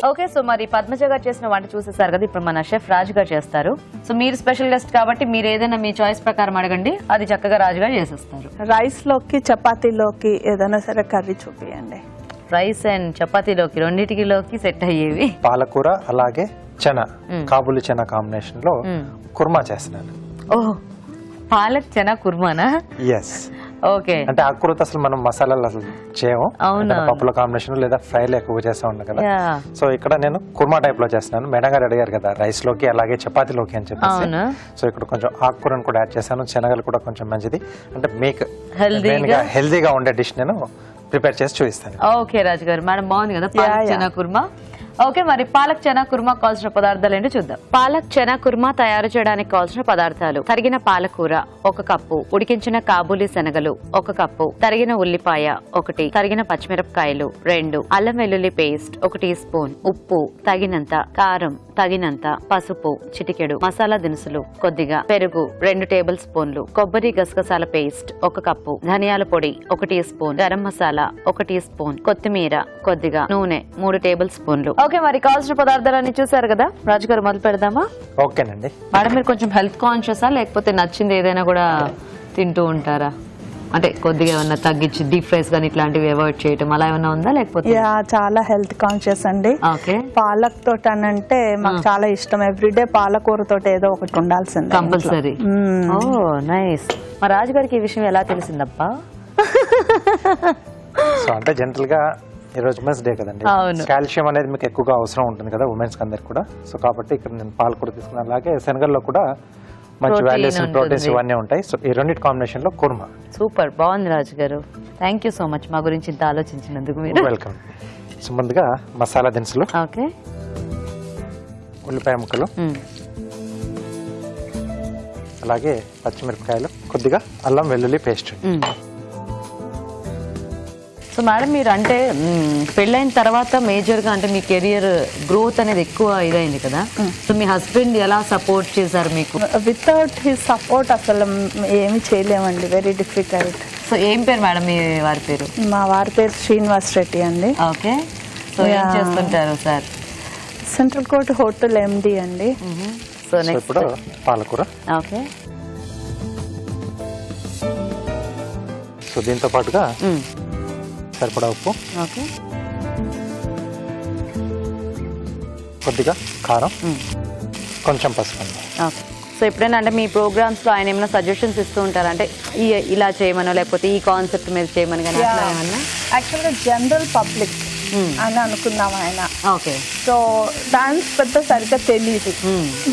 Okay, so మరి పద్మజ గారు చేసిన వంట చూసేసారు కదా, ఇప్పుడు మన షెఫ్ రాజు గారు చేస్తారు. సో మీరు స్పెషల్ గెస్ట్ కాబట్టి మీరు ఏదైనా మీ చాయిస్ ప్రకారం అడగండి, అది చక్కగా రాజు గారు చేసేస్తారు. రైస్ లోకి చపాతీలోకి ఏదైనా సరే కర్రీ చూపియండి. రైస్ అండ్ చపాతీలోకి రెండింటిలోకి సెట్ అయ్యేవి. పాలకూర అలాగే చనా, కాబూలి చనా కాంబినేషన్ లో కుర్మా చేస్తున్నాను. ఓహ్, పాలక్ చనా కుర్మానా? ఎస్. ఓకే, అంటే ఆకుకూరతో అసలు మనం మసాలాలు అసలు చేయము, పప్పుల కాంబినేషన్ లేదా ఫ్రైలు ఎక్కువ చేస్తా ఉన్నాం కదా. సో ఇక్కడ నేను కుర్మా టైప్ లో చేస్తున్నాను. మేడం గారు అడిగారు కదా రైస్ లోకి అలాగే చపాతీలోకి అని చెప్పేసి, సో ఇక్కడ కొంచెం ఆకుకూరను కూడా యాడ్ చేశాను. శనగలు కూడా కొంచెం మంచిది, అంటే మీకు హెల్దీగా ఉండే డిష్ నేను ప్రిపేర్ చేసి చూపిస్తాను. ఓకే రాజు గారు, మేడం బాగుంది కదా పాలక్ చనా కుర్మా. ఓకే, మరి పాలక్ చనా కుర్మా కావాల్సిన పదార్థాలు ఏంటో చూద్దాం. పాలక్ చనా కుర్మా తయారు చేయడానికి కావాల్సిన పదార్థాలు: తరిగిన పాలకూర 1 కప్పు, ఉడికించిన కాబూలి శనగలు 1 కప్పు, తరిగిన ఉల్లిపాయ 1, తరిగిన పచ్చిమిరపకాయలు 2, అల్లం వెల్లుల్లి పేస్ట్ 1 టీ స్పూన్, ఉప్పు తగినంత, కారం తగినంత, పసుపు చిటికెడు, మసాలా దినుసులు కొద్దిగా, పెరుగు 2 టేబుల్ స్పూన్లు, కొబ్బరి గసగసాల పేస్ట్ 1 కప్పు, ధనియాల పొడి 1 teaspoon, garam masala 1 teaspoon, కొత్తిమీర కొద్దిగా, నూనె 3 టేబుల్ స్పూన్లు. ఓకే, మరి కావాల్సిన పదార్థాలన్నీ చూసారు కదా, రాజు గారు మొదలు పెడదామా? ఓకేనండి. మేడం మీరు కొంచెం హెల్త్ కాన్షియసా, లేకపోతే నచ్చింది ఏదైనా కూడా తింటూ ఉంటారా? అంటే కొద్దిగా ఏమన్నా తగ్గించి డీప్ ఫ్రైస్ కానీ ఇట్లాంటివి అవాయిడ్ చేయటం అలా ఏమన్నా ఉందా? లేకపోతే చాలా హెల్త్ కాన్షియస్ అండి. పాలక్ తోట అంటే మాకు చాలా ఇష్టం. ఎవ్రీడే పాలకూర తోట ఏదో ఒకటి ఉండాల్సింది, కంపల్సరీ. ఓ నైస్. మా రాజు గారికి ఈ విషయం ఎలా తెలిసిందబ్బా? సో అంటే జనరల్ గా ఈ రోజు ఉమెన్స్ డే కదండి, కాల్షియం అనేది మీకు ఎక్కువగా అవసరం ఉంటుంది కదా ఉమెన్స్ అందరికి కూడా. సో కాబట్టి ఇక్కడ నేను పాలకూర తీసుకున్నాను, అలాగే శనగల్లో కూడా మంచి వాల్యూస్ ప్రోటీన్స్ ఇవన్నీ ఉంటాయి. సో ఈ రెండింటి కాంబినేషన్ లో కుర్మా. సూపర్, బాగుంది రాజు గారు. థ్యాంక్ యూ సో మచ్ మా గురించి ఇంత ఆలోచించినందుకు. మీరు వెల్కమ్. సో ముందుగా మసాలా దినుసులు, ఓకే, ఉల్లిపాయ ముక్కలు, అలాగే పచ్చిమిరపకాయలు, కొద్దిగా అల్లం వెల్లుల్లి పేస్ట్. సో మేడం మీరు అంటే పెళ్ళైన తర్వాత మేజర్ గా అంటే మీ కెరియర్ గ్రోత్ అనేది ఎక్కువ ఇదైంది కదా, సో మీ హస్బెండ్ ఎలా సపోర్ట్ చేశారు మీకు? వితౌట్ హిస్ సపోర్ట్ అసలు ఏమి చేయలేమండి, వెరీ డిఫికల్ట్. సో ఏం పేరు మేడం మీ వారి పేరు? మా వారి పేరు శ్రీనివాస్ రెడ్డి అండి. ఓకే, సో ఏం చేస్తుంటారు సార్? సెంట్రల్ కోర్ట్ హోటల్ ఎండి అండి. సో నెక్స్ట్ ఇప్పుడు పాలకూర. ఓకే, సో దీంతో పాటుగా సరిపడా ఉప్పు, ఓకే, కొద్దిగా కారం, కొంచెం పసుపు. ఓకే. సో ఎప్పుడైనా అంటే మీ ప్రోగ్రామ్స్ లో ఆయన ఏమైనా సజెషన్స్ ఇస్తూ ఉంటారా, అంటే ఇలా చేయమనో లేకపోతే ఈ కాన్సెప్ట్ మీద చేయమని కానీ అట్లా ఏమన్నా? యాక్చువల్గా జనరల్ పబ్లిక్ అని అనుకున్నాం ఆయన. ఓకే, సో డాన్స్ పెద్ద సరిగ్గా తెలియదు,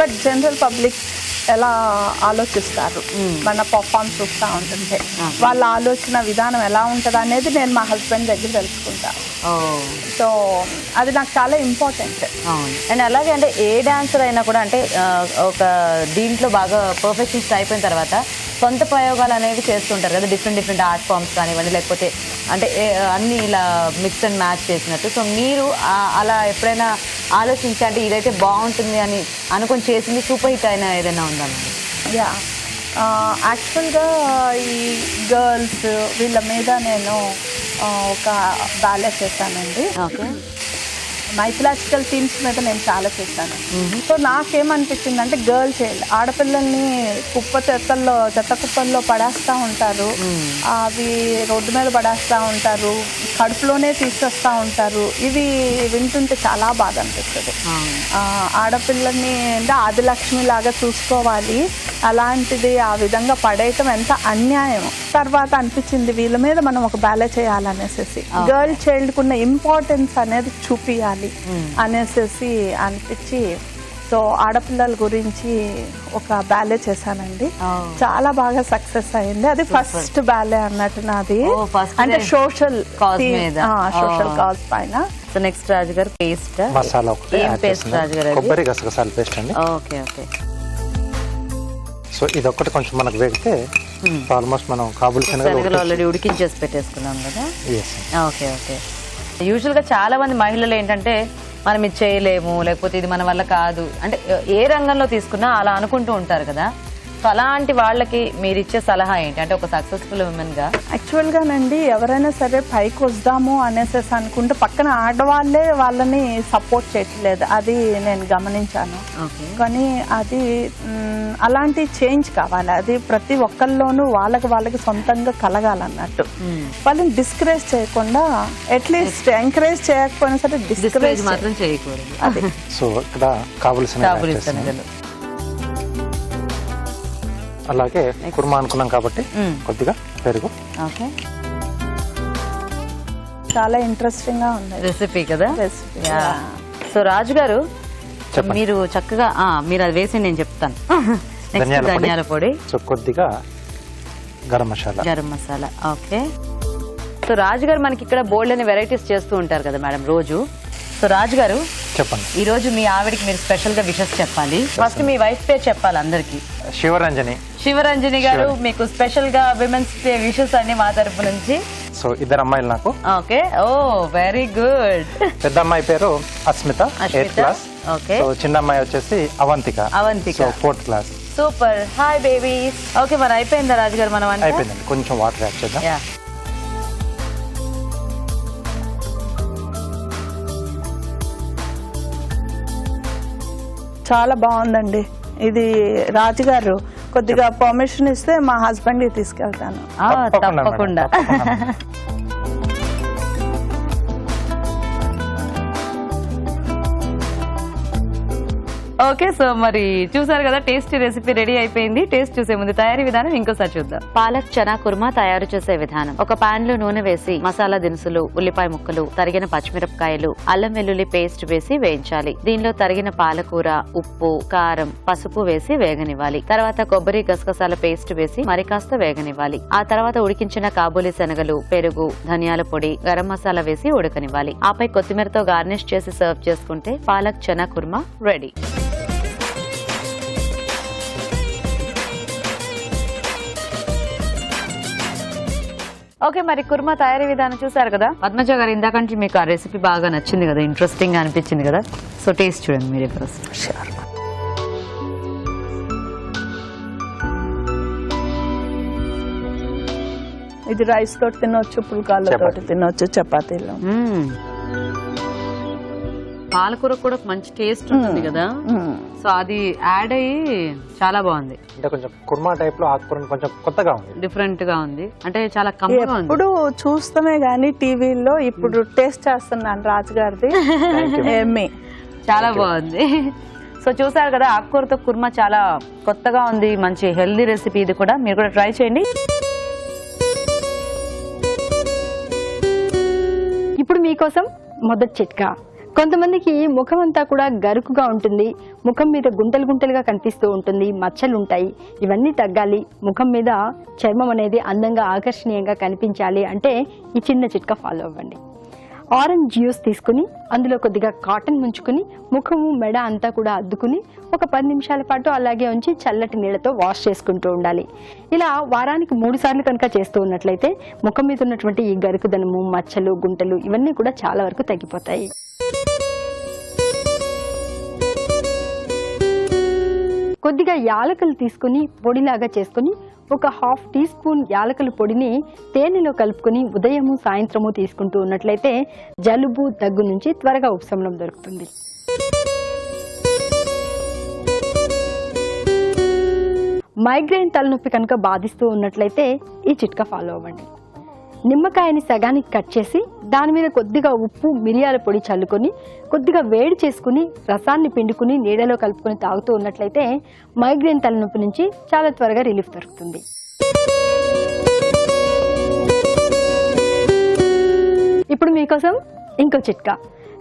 బట్ జనరల్ పబ్లిక్ ఎలా ఆలోచిస్తారు మన పర్ఫార్మ్ చూస్తూ ఉంటుంటే వాళ్ళ ఆలోచన విధానం ఎలా ఉంటుంది అనేది నేను మా హస్బెండ్ దగ్గర తెలుసుకుంటాను. సో అది నాకు చాలా ఇంపార్టెంట్. అండ్ అలాగే అంటే ఏ డాన్సర్ అయినా కూడా అంటే ఒక దీంట్లో బాగా పర్ఫెక్షనిస్ట్ అయిపోయిన తర్వాత సొంత ప్రయోగాలు అనేవి చేస్తుంటారు కదా, డిఫరెంట్ ఆర్ట్ ఫామ్స్ కానివ్వండి, లేకపోతే అంటే అన్ని ఇలా మిక్స్ అండ్ మ్యాచ్ చేసినట్టు. సో మీరు అలా ఎప్పుడైనా ఆలోచించి అంటే ఇదైతే బాగుంటుంది అని అనుకొని చేసింది సూపర్ హిట్ అయినా ఏదైనా ఉందా? యా, యాక్చువల్గా ఈ గర్ల్స్ వీళ్ళ మీద నేను ఒక బ్యాలెన్స్ చేశానండి. ఓకే, మైథలాజికల్ థీమ్స్ మీద నేను చాలా చేశాను. సో నాకేమనిపించింది అంటే గర్ల్ చైల్డ్ ఆడపిల్లల్ని చెత్త కుప్పల్లో పడేస్తూ ఉంటారు, అవి రోడ్డు మీద పడేస్తూ ఉంటారు, కడుపులోనే తీసేస్తూ ఉంటారు. ఇవి వింటుంటే చాలా బాధ అనిపిస్తుంది. ఆడపిల్లల్ని అంటే ఆదిలక్ష్మి లాగా చూసుకోవాలి, అలాంటిది ఆ విధంగా పడేయటం ఎంత అన్యాయం. తర్వాత అనిపించింది వీళ్ళ మీద మనం ఒక బ్యాలే చేయాలనేసి, గర్ల్ చైల్డ్కి ఉన్న ఇంపార్టెన్స్ అనేది చూపియాలి అనేసి అనిపించి, సో ఆడపిల్లల గురించి ఒక బ్యాలే చేశానండి. చాలా బాగా సక్సెస్ అయింది. అది ఫస్ట్ బ్యాలే అన్నట్టు నాది, అంటే సోషల్ కాజ్ పైన. సో నెక్స్ట్ రాజు గారు పేస్ట్, మసాలా ఏం పేస్ట్ రాజు గారు? కొబ్బరి గసగసాల పేస్ట్ అండి. Okay okay. సో ఇది ఒక్కటి కొంచెం మనకు వేగితే ఆల్మోస్ట్ మనం కాబూలి శనగలు ఆల్రెడీ ఉడికించేసి పెట్టేసుకున్నాం కదా. Okay okay. యూజువల్గా చాలా మంది మహిళలు ఏంటంటే మనం ఇది చేయలేము, లేకపోతే ఇది మన వల్ల కాదు అంటే ఏ రంగంలో తీసుకున్నా అలా అనుకుంటూ ఉంటారు కదా. సో అలాంటి వాళ్ళకి మీరు ఇచ్చే సలహా ఏంటి, అంటే ఒక సక్సెస్ఫుల్ ఉమెన్ గా? యాక్చువల్ గానండి ఎవరైనా సరే పైకి వద్దాము అనేసి అనుకుంటే పక్కన ఆడవాళ్ళే వాళ్ళని సపోర్ట్ చేయట్లేదు, అది నేను గమనించాను. కానీ అది అలాంటి చేంజ్ కావాలి, అది ప్రతి ఒక్కరిలోనూ వాళ్ళకి సొంతంగా కలగాలన్నట్టు. వాళ్ళని డిస్కరేజ్ చేయకుండా అట్లీస్ట్ ఎంకరేజ్ చేయకపోయినా సరే డిస్కరేజ్ మాత్రం చేయకూడదు. అది సో ఇక్కడ కావలసిన అలాగే కుర్మా అనుకున్నాం కాబట్టి కొద్దిగా పెరుగు. ఓకే, చాలా ఇంట్రెస్టింగ్ గా ఉంది రెసిపీ కదా. రెసిపీ. సో రాజు గారు మీరు చక్కగా మీరు అది వేసి నేను చెప్తాను. ధనియాల పొడి, సో కొద్దిగా గరం మసాలా. ఓకే. సో రాజు గారు మనకి ఇక్కడ బోల్డ్ అనే వెరైటీస్ చేస్తూ ఉంటారు కదా మేడం రోజు. సో రాజు గారు చెప్పండి, ఈ రోజు మీ ఆవిడకి మీరు స్పెషల్ గా విషెస్ చెప్పాలి. ఫస్ట్ మీ వైఫ్ పేరు చెప్పాలి అందరికి. శివరంజని గారు, మీకు స్పెషల్ గా విమెన్స్ డే విషెస్ అన్ని మా తరపు నుంచి. సో ఇద్దరు అమ్మాయిలు నాకు. ఓకే, ఓ వెరీ గుడ్. పెద్ద అమ్మాయి పేరు Asmita, 8th class. Okay. So చిన్న అమ్మాయి వచ్చేసి Avantika, so 4th class. Super, hi babies. Okay, మరి అయిపోయిందా రాజు గారు? మనం అయిపోయిందండి, కొంచెం వాటర్ యాడ్ చేద్దాం. చాలా బాగుందండి ఇది. రాజుగారు కొద్దిగా పర్మిషన్ ఇస్తే మా హస్బెండ్ తీసుకెళ్తాను. తప్పకుండా. ఓకే, సో మరి చూసారు కదా, టేస్టీ రెసిపీ రెడీ అయిపోయింది. టేస్ట్ చూసే ముందు తయారీ విధానం ఇంకోసారి చూద్దాం. పాలక్ చనా కుర్మా తయారు చేసే విధానం. ఒక పాన్ లో నూనె వేసి మసాలా దినుసులు, ఉల్లిపాయ ముక్కలు, తరిగిన పచ్చిమిరపకాయలు, అల్లం వెల్లుల్లి పేస్ట్ వేసి వేయించాలి. దీనిలో తరిగిన పాలకూర, ఉప్పు, కారం, పసుపు వేసి వేగనివ్వాలి. తర్వాత కొబ్బరి, గసగసాల పేస్ట్ వేసి మరి కాస్త వేగనివ్వాలి. ఆ తర్వాత ఉడికించిన కాబూలి శనగలు, పెరుగు, ధనియాల పొడి, గరం మసాలా వేసి ఉడకనివ్వాలి. ఆపై కొత్తిమీరతో గార్నిష్ చేసి సర్వ్ చేసుకుంటే పాలక్ చనా కుర్మా రెడీ. ఓకే, మరి కుర్మా తయారీ విధానం చూసారు కదా. పద్మజ గారు, ఇందాకంటే మీకు ఆ రెసిపీ బాగా నచ్చింది కదా, ఇంట్రెస్టింగ్ గా అనిపించింది కదా. సో టేస్ట్ చూడండి మీరే ఫస్ట్. ఇది రైస్ తోటి తినొచ్చు, పుల్కాలతో తినొచ్చు, చపాతీలో. పాలకూర కూడా మంచి టేస్ట్ ఉంటుంది కదా, సో అది యాడ్ అయ్యి చాలా బాగుంది. అంటే కొంచెం కుర్మా టైప్ లో ఆకుకూర కొంచెం కొత్తగా ఉంది, డిఫరెంట్ గా ఉంది, అంటే చాలా కమ్మగా ఉంది. ఇప్పుడు చూస్తామే గానీ టీవీలో, ఇప్పుడు టేస్ట్ చేస్తున్నాను రాజుగారిది. చాలా బాగుంది. సో చూసారు కదా, ఆకుకూరతో కుర్మా చాలా కొత్తగా ఉంది, మంచి హెల్దీ రెసిపీ ఇది కూడా. మీరు కూడా ట్రై చేయండి. ఇప్పుడు మీకోసం మొదటి చిట్కా. కొంతమందికి ముఖం అంతా కూడా గరుకుగా ఉంటుంది, ముఖం మీద గుంటలు గుంటలుగా కనిపిస్తూ ఉంటుంది, మచ్చలు ఉంటాయి. ఇవన్నీ తగ్గాలి, ముఖం మీద చర్మం అనేది అందంగా ఆకర్షణీయంగా కనిపించాలి అంటే ఈ చిన్న చిట్కా ఫాలో అవ్వండి. ఆరెంజ్ జ్యూస్ తీసుకుని అందులో కొద్దిగా కాటన్ ముంచుకుని ముఖము, మెడ అంతా కూడా అద్దుకుని ఒక 10 నిమిషాల పాటు అలాగే ఉంచి చల్లటి నీళ్లతో వాష్ చేసుకుంటూ ఉండాలి. ఇలా వారానికి 3 సార్లు కనుక చేస్తూ ఉన్నట్లయితే ముఖం మీద ఉన్నటువంటి ఈ గరుకుదనము, మచ్చలు, గుంటలు ఇవన్నీ కూడా చాలా వరకు తగ్గిపోతాయి. కొద్దిగా యాలకులు తీసుకుని పొడిలాగా చేసుకుని ఒక 1/2 టీ స్పూన్ యాలకుల పొడిని తేనెలో కలుపుకొని ఉదయము, సాయంత్రము తీసుకుంటూ ఉన్నట్లయితే జలుబు, దగ్గు నుంచి త్వరగా ఉపశమనం దొరుకుతుంది. మైగ్రేన్ తలనొప్పి కనుక బాధిస్తూ ఉన్నట్లయితే ఈ చిట్కా ఫాలో అవ్వండి. నిమ్మకాయని సగానికి కట్ చేసి దాని మీద కొద్దిగా ఉప్పు, మిరియాల పొడి చల్లుకొని కొద్దిగా వేడి చేసుకుని రసాన్ని పిండుకుని నీడలో కలుపుకొని తాగుతూ ఉన్నట్లయితే మైగ్రేన్ తలనొప్పి నుంచి చాలా త్వరగా రిలీఫ్ దొరుకుతుంది. ఇప్పుడు మీకోసం ఇంకో చిట్కా.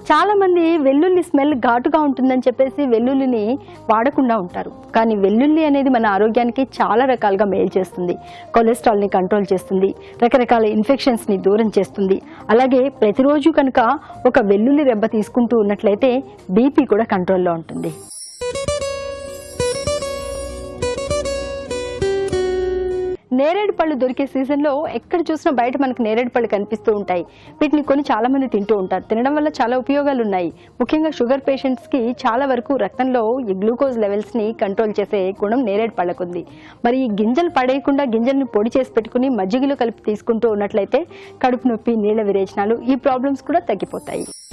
చాలా మంది వెల్లుల్లి స్మెల్ ఘాటుగా ఉంటుందని చెప్పేసి వెల్లుల్లిని వాడకుండా ఉంటారు. కానీ వెల్లుల్లి అనేది మన ఆరోగ్యానికి చాలా రకాలుగా మేలు చేస్తుంది. కొలెస్ట్రాల్ని కంట్రోల్ చేస్తుంది, రకరకాల ఇన్ఫెక్షన్స్ని దూరం చేస్తుంది. అలాగే ప్రతిరోజు కనుక ఒక వెల్లుల్లి రెబ్బ తీసుకుంటూ ఉన్నట్లయితే బీపీ కూడా కంట్రోల్లో ఉంటుంది. నేరేడు పళ్ళు దొరికే సీజన్లో ఎక్కడ చూసినా బయట మనకు నేరేడు పళ్ళు కనిపిస్తూ ఉంటాయి. వీటిని కొని చాలా మంది తింటూ ఉంటారు. తినడం వల్ల చాలా ఉపయోగాలు ఉన్నాయి. ముఖ్యంగా షుగర్ పేషెంట్స్ కి చాలా వరకు రక్తంలో ఈ గ్లూకోజ్ లెవెల్స్ ని కంట్రోల్ చేసే గుణం నేరేడు పళ్ళకు ఉంది. మరి ఈ గింజలు పడేయకుండా గింజల్ని పొడి చేసి పెట్టుకుని మజ్జిగలో కలిపి తీసుకుంటూ ఉన్నట్లయితే కడుపు నొప్పి, నీళ్ల విరేచనాలు ఈ ప్రాబ్లమ్స్ కూడా తగ్గిపోతాయి.